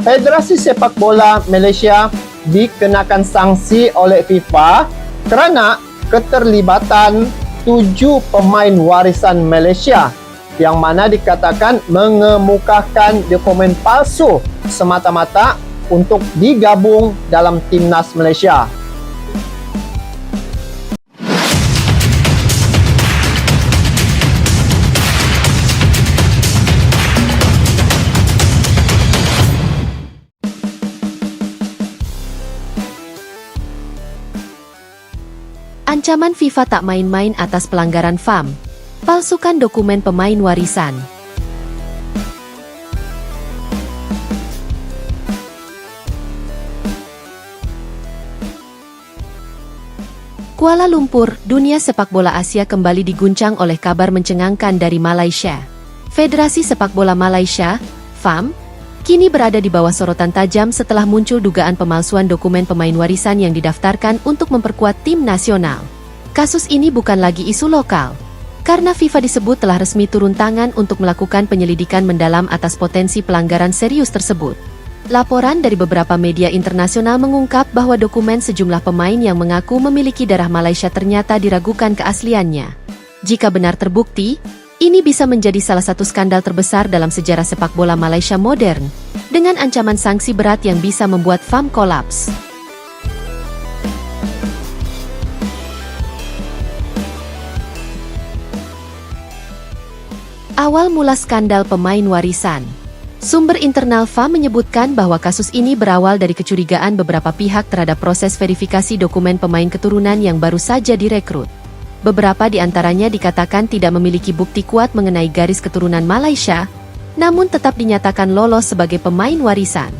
Federasi Sepak Bola Malaysia dikenakan sanksi oleh FIFA kerana keterlibatan 7 pemain warisan Malaysia yang mana dikatakan mengemukakan dokumen palsu semata-mata untuk digabung dalam timnas Malaysia. Ancaman FIFA tak main-main atas pelanggaran FAM. Palsukan dokumen pemain warisan. Kuala Lumpur, dunia sepak bola Asia kembali diguncang oleh kabar mencengangkan dari Malaysia. Federasi Sepak Bola Malaysia, FAM, kini berada di bawah sorotan tajam setelah muncul dugaan pemalsuan dokumen pemain warisan yang didaftarkan untuk memperkuat tim nasional. Kasus ini bukan lagi isu lokal, karena FIFA disebut telah resmi turun tangan untuk melakukan penyelidikan mendalam atas potensi pelanggaran serius tersebut. Laporan dari beberapa media internasional mengungkap bahwa dokumen sejumlah pemain yang mengaku memiliki darah Malaysia ternyata diragukan keasliannya. Jika benar terbukti, ini bisa menjadi salah satu skandal terbesar dalam sejarah sepak bola Malaysia modern, dengan ancaman sanksi berat yang bisa membuat FAM kolaps. Awal mula skandal pemain warisan. Sumber internal FAM menyebutkan bahwa kasus ini berawal dari kecurigaan beberapa pihak terhadap proses verifikasi dokumen pemain keturunan yang baru saja direkrut. Beberapa di antaranya dikatakan tidak memiliki bukti kuat mengenai garis keturunan Malaysia, namun tetap dinyatakan lolos sebagai pemain warisan.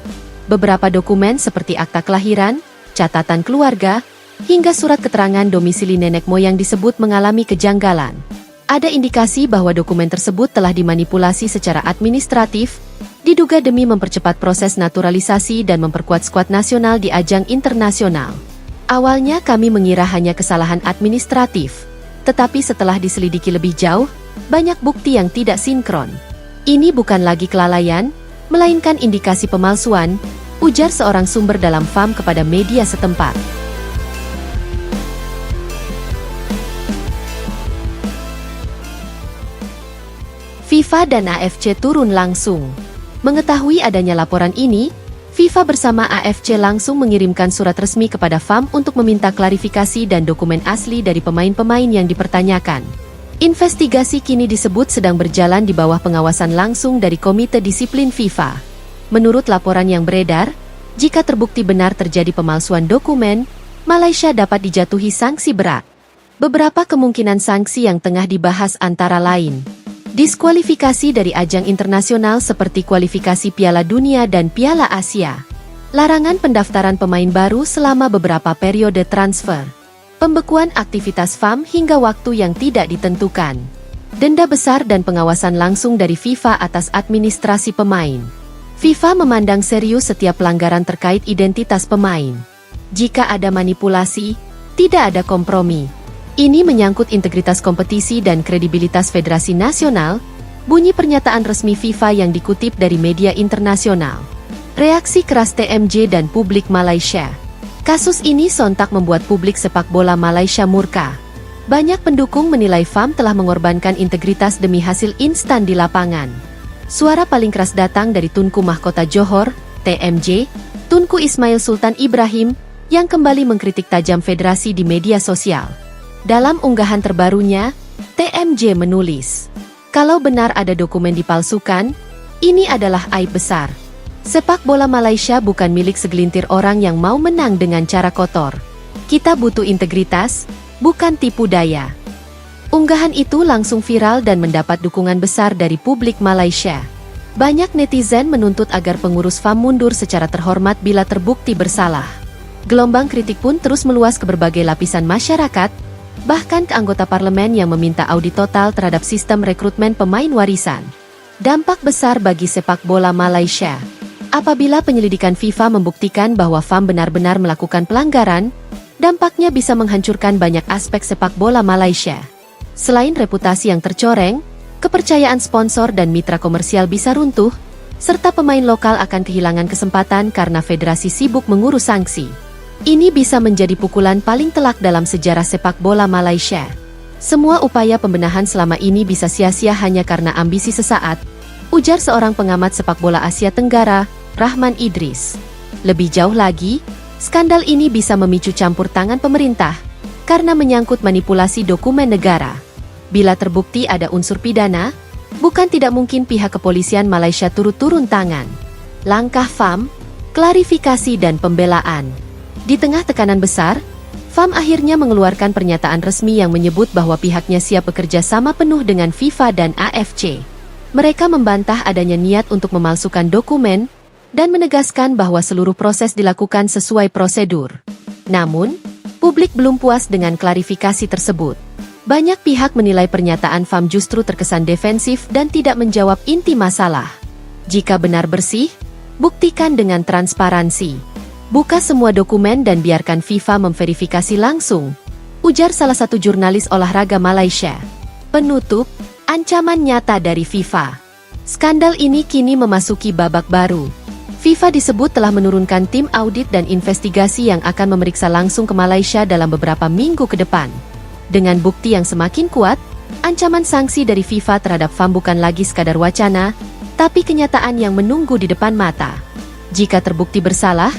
Beberapa dokumen seperti akta kelahiran, catatan keluarga, hingga surat keterangan domisili nenek moyang disebut mengalami kejanggalan. Ada indikasi bahwa dokumen tersebut telah dimanipulasi secara administratif, diduga demi mempercepat proses naturalisasi dan memperkuat skuad nasional di ajang internasional. Awalnya kami mengira hanya kesalahan administratif, tetapi setelah diselidiki lebih jauh, banyak bukti yang tidak sinkron. Ini bukan lagi kelalaian, melainkan indikasi pemalsuan, ujar seorang sumber dalam FAM kepada media setempat. FIFA dan AFC turun langsung. Mengetahui adanya laporan ini, FIFA bersama AFC langsung mengirimkan surat resmi kepada FAM untuk meminta klarifikasi dan dokumen asli dari pemain-pemain yang dipertanyakan. Investigasi kini disebut sedang berjalan di bawah pengawasan langsung dari Komite Disiplin FIFA. Menurut laporan yang beredar, jika terbukti benar terjadi pemalsuan dokumen, Malaysia dapat dijatuhi sanksi berat. Beberapa kemungkinan sanksi yang tengah dibahas antara lain: diskualifikasi dari ajang internasional seperti kualifikasi Piala Dunia dan Piala Asia, larangan pendaftaran pemain baru selama beberapa periode transfer, pembekuan aktivitas FAM hingga waktu yang tidak ditentukan, denda besar dan pengawasan langsung dari FIFA atas administrasi pemain. FIFA memandang serius setiap pelanggaran terkait identitas pemain. Jika ada manipulasi, tidak ada kompromi. Ini menyangkut integritas kompetisi dan kredibilitas Federasi Nasional, bunyi pernyataan resmi FIFA yang dikutip dari media internasional. Reaksi keras TMJ dan publik Malaysia. Kasus ini sontak membuat publik sepak bola Malaysia murka. Banyak pendukung menilai FAM telah mengorbankan integritas demi hasil instan di lapangan. Suara paling keras datang dari Tunku Mahkota Johor, TMJ, Tunku Ismail Sultan Ibrahim, yang kembali mengkritik tajam federasi di media sosial. Dalam unggahan terbarunya, TMJ menulis, "Kalau benar ada dokumen dipalsukan, ini adalah aib besar. Sepak bola Malaysia bukan milik segelintir orang yang mau menang dengan cara kotor. Kita butuh integritas, bukan tipu daya." Unggahan itu langsung viral dan mendapat dukungan besar dari publik Malaysia. Banyak netizen menuntut agar pengurus FAM mundur secara terhormat bila terbukti bersalah. Gelombang kritik pun terus meluas ke berbagai lapisan masyarakat, bahkan ke anggota parlemen yang meminta audit total terhadap sistem rekrutmen pemain warisan. Dampak besar bagi sepak bola Malaysia. Apabila penyelidikan FIFA membuktikan bahwa FAM benar-benar melakukan pelanggaran, dampaknya bisa menghancurkan banyak aspek sepak bola Malaysia. Selain reputasi yang tercoreng, kepercayaan sponsor dan mitra komersial bisa runtuh, serta pemain lokal akan kehilangan kesempatan karena federasi sibuk mengurus sanksi. Ini bisa menjadi pukulan paling telak dalam sejarah sepak bola Malaysia. Semua upaya pembenahan selama ini bisa sia-sia hanya karena ambisi sesaat, ujar seorang pengamat sepak bola Asia Tenggara, Rahman Idris. Lebih jauh lagi, skandal ini bisa memicu campur tangan pemerintah karena menyangkut manipulasi dokumen negara. Bila terbukti ada unsur pidana, bukan tidak mungkin pihak kepolisian Malaysia turut turun tangan. Langkah FAM, klarifikasi dan pembelaan. Di tengah tekanan besar, FAM akhirnya mengeluarkan pernyataan resmi yang menyebut bahwa pihaknya siap bekerja sama penuh dengan FIFA dan AFC. Mereka membantah adanya niat untuk memalsukan dokumen dan menegaskan bahwa seluruh proses dilakukan sesuai prosedur. Namun, publik belum puas dengan klarifikasi tersebut. Banyak pihak menilai pernyataan FAM justru terkesan defensif dan tidak menjawab inti masalah. Jika benar bersih, buktikan dengan transparansi. Buka semua dokumen dan biarkan FIFA memverifikasi langsung, ujar salah satu jurnalis olahraga Malaysia. Penutup, ancaman nyata dari FIFA. Skandal ini kini memasuki babak baru. FIFA disebut telah menurunkan tim audit dan investigasi yang akan memeriksa langsung ke Malaysia dalam beberapa minggu ke depan. Dengan bukti yang semakin kuat, ancaman sanksi dari FIFA terhadap FAM bukan lagi sekadar wacana, tapi kenyataan yang menunggu di depan mata. Jika terbukti bersalah,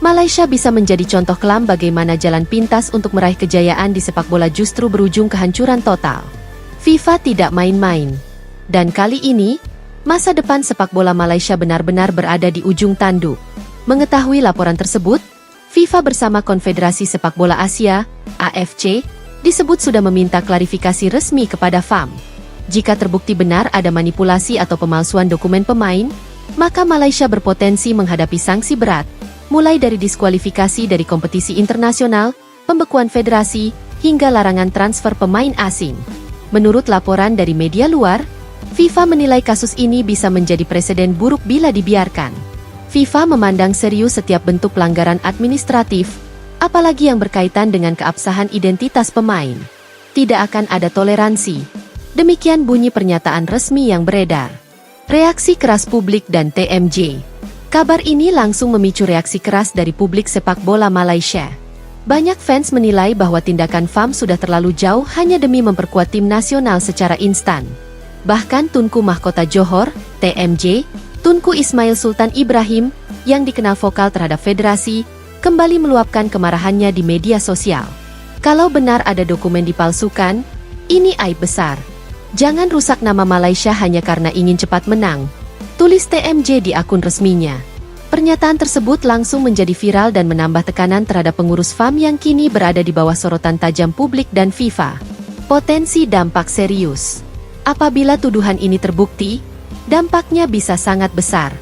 Malaysia bisa menjadi contoh kelam bagaimana jalan pintas untuk meraih kejayaan di sepak bola justru berujung kehancuran total. FIFA tidak main-main. Dan kali ini, masa depan sepak bola Malaysia benar-benar berada di ujung tanduk. Mengetahui laporan tersebut, FIFA bersama Konfederasi Sepak Bola Asia, AFC, disebut sudah meminta klarifikasi resmi kepada FAM. Jika terbukti benar ada manipulasi atau pemalsuan dokumen pemain, maka Malaysia berpotensi menghadapi sanksi berat, mulai dari diskualifikasi dari kompetisi internasional, pembekuan federasi, hingga larangan transfer pemain asing. Menurut laporan dari media luar, FIFA menilai kasus ini bisa menjadi presiden buruk bila dibiarkan. FIFA memandang serius setiap bentuk pelanggaran administratif, apalagi yang berkaitan dengan keabsahan identitas pemain. Tidak akan ada toleransi. Demikian bunyi pernyataan resmi yang beredar. Reaksi keras publik dan TMJ. Kabar ini langsung memicu reaksi keras dari publik sepak bola Malaysia. Banyak fans menilai bahwa tindakan FAM sudah terlalu jauh hanya demi memperkuat tim nasional secara instan. Bahkan Tunku Mahkota Johor, TMJ, Tunku Ismail Sultan Ibrahim, yang dikenal vokal terhadap federasi, kembali meluapkan kemarahannya di media sosial. Kalau benar ada dokumen dipalsukan, ini aib besar. Jangan rusak nama Malaysia hanya karena ingin cepat menang, tulis TMJ di akun resminya. Pernyataan tersebut langsung menjadi viral dan menambah tekanan terhadap pengurus FAM yang kini berada di bawah sorotan tajam publik dan FIFA. Potensi dampak serius. Apabila tuduhan ini terbukti, dampaknya bisa sangat besar.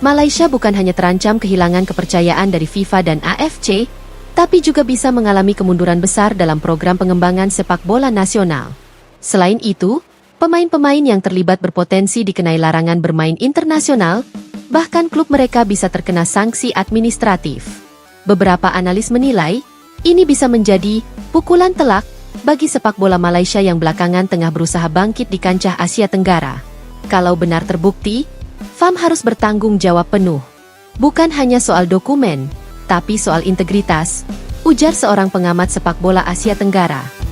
Malaysia bukan hanya terancam kehilangan kepercayaan dari FIFA dan AFC, tapi juga bisa mengalami kemunduran besar dalam program pengembangan sepak bola nasional. Selain itu, pemain-pemain yang terlibat berpotensi dikenai larangan bermain internasional, bahkan klub mereka bisa terkena sanksi administratif. Beberapa analis menilai, ini bisa menjadi pukulan telak bagi sepak bola Malaysia yang belakangan tengah berusaha bangkit di kancah Asia Tenggara. Kalau benar terbukti, FAM harus bertanggung jawab penuh. Bukan hanya soal dokumen, tapi soal integritas, ujar seorang pengamat sepak bola Asia Tenggara.